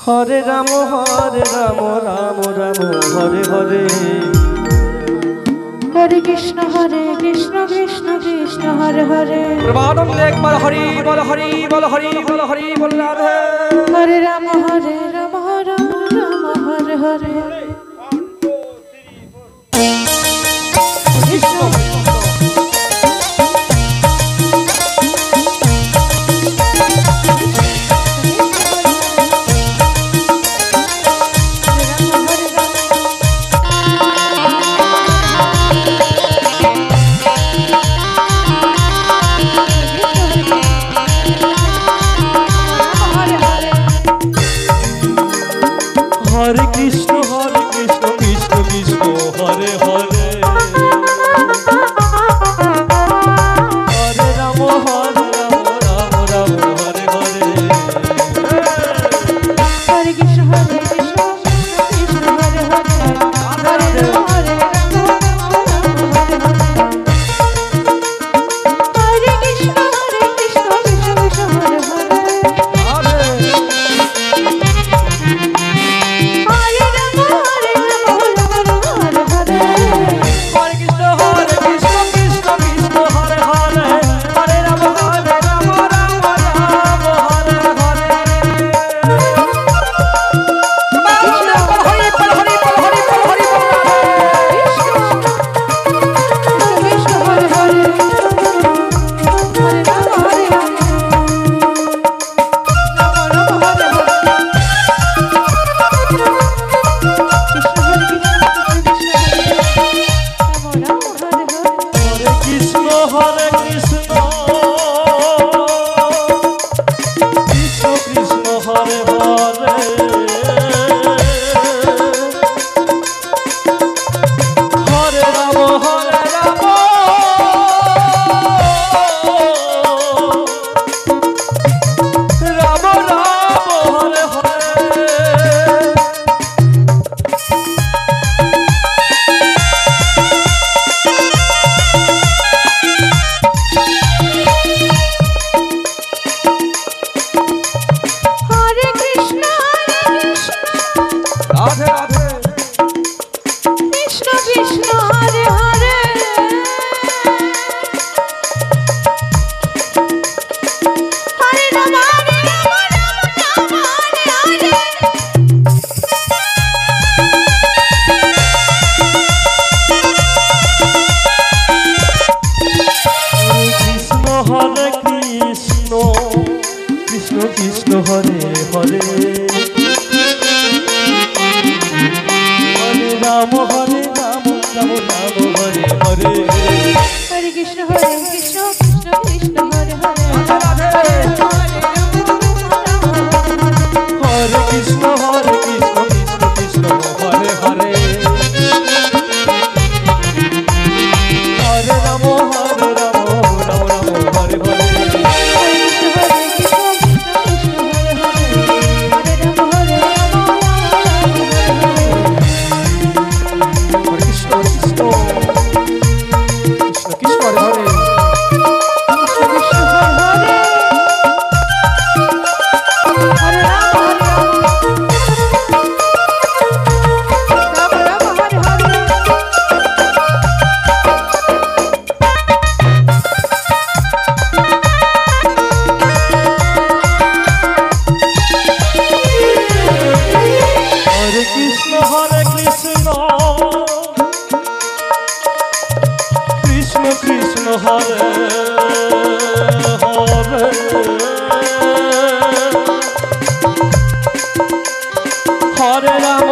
हरे राम राम राम हरे हरे हरे कृष्ण कृष्ण कृष्ण हरे हरे। प्रभातम एक बार हरि बोल हरि बोल हरि बोल हरि बोल राधे। हरे राम राम राम हरे हरे। हरे कृष्ण कृष्ण कृष्ण हरे हरे हरे राम राम राम हरे हरे। हरे कृष्ण कृष्ण हरे हरे हरे राम हरे कृष्ण हरे हरे हरे राम राम राम हरे हरे। हरे कृष्ण कृष्ण कृष्ण हरे हरे हरे कृष्ण कृष्ण कृष्ण हरे हरे हरे राम राम राम हरे हरे। कृष्ण हरे हरे हरे राम